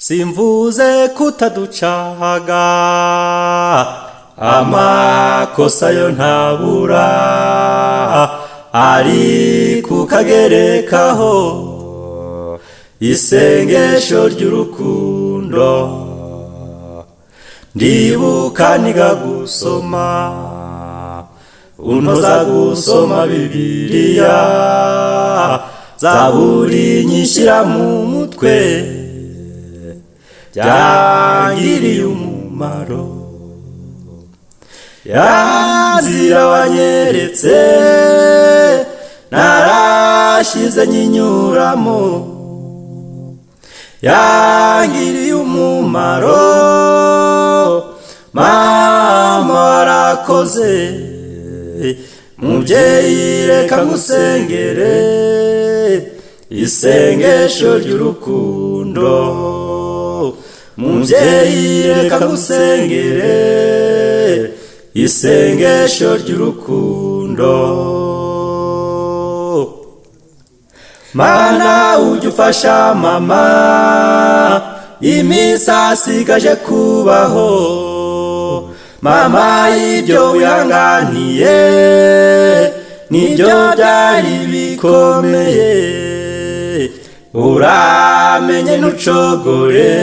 simvuze kutaducaga amakosa yo ntabura ari kukagerekaho isengesho ry'urukundo ndibuka niga gusoma untoza gusoma Bibiliya Zaburi nyishyira mu mutwe byangiriye umumaro yazira wanyeretse narashize nyinyuramo yangiriye umumaro mama warakoze mubyeyi reka ngusengere isengesho ry'urukundo mubyeyi reka ngusengere isengesho ry'urukundo Mana ujya ufasha mama iminsi asigaje kubaho mama ibyo wihanganiye nibyo byari bikomeye uramenye ntucogore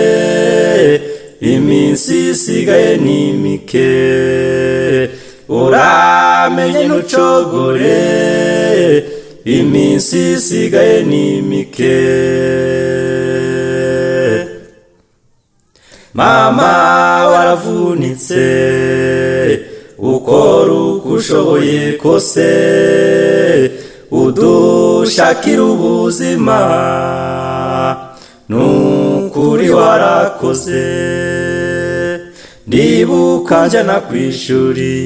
iminsi isigaye ni mike uramenye ntucogore iminsi isigaye ni mike mama waravunitse ukora uko ushoboye kose udushakira ubuzima nukuri warakoze ndibuka njyana ku ishuri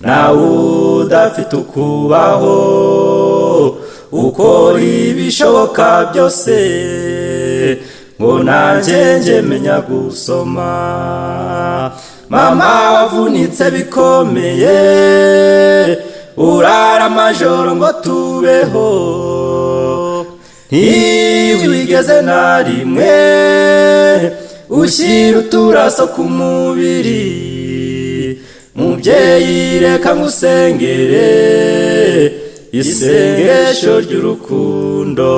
nawe udafite ukubaho ukora ibishoboka byose ngo nanjye njye menya gusoma mama wavunitse bikomeye urara amajoro ngo tubeho ntiwigeze na rimwe ushyira uturaso ku mubiri mubyeyi reka ngusengere isengesho ry'urukundo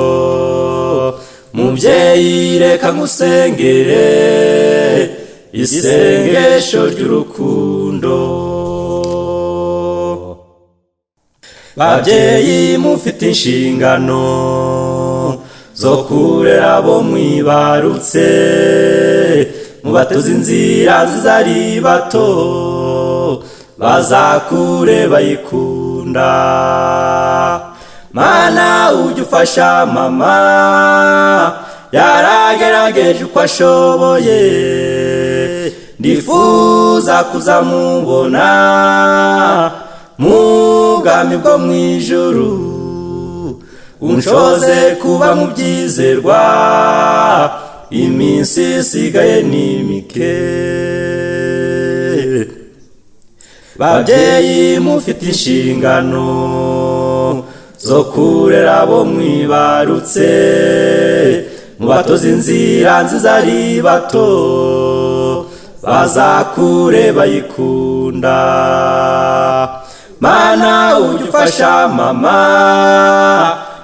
mubyeyi reka ngusengere isengesho ry'urukundo babyeyi mufite inshingano zo kurera abo mwibarutse mubatoza inzira nziza ari bato bazakure bayikunda Mana ujya ufasha mama yaragerageje uko ashoboye ndifuza kuzamubona mu bwami bwo mu ijuru unshoze kuba mu byizerwa iminsi isigaye ni mike babyeyi mufite inshingano zo kurera abo mwibarutse mubatoza inzira nziza ari bato bazakure bayikunda Mana ujya ufasha mama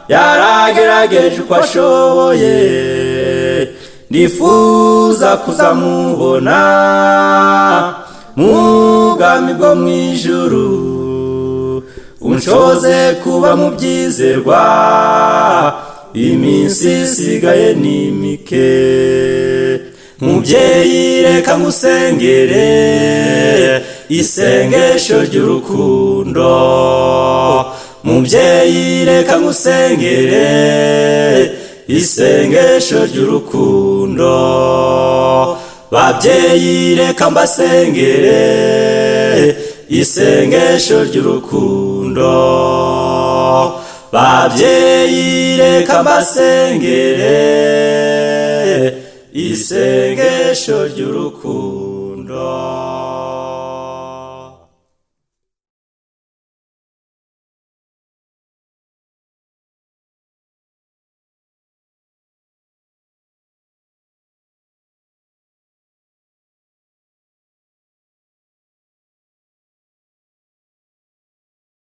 yaragerageje uko ashoboye ndifuza kuzamubona mu bwami bwo mu ijuru unshoze kuba mu byizerwa iminsi isigaye ni mike mubyeyi reka ngusengere isengesho ry'urukundo mubyeyi reka ngusengere isengesho ry'urukundo babyeyi reka mbasengere isengesho ry'urukundo babyeyi reka mbasengere isengesho ry'urukundo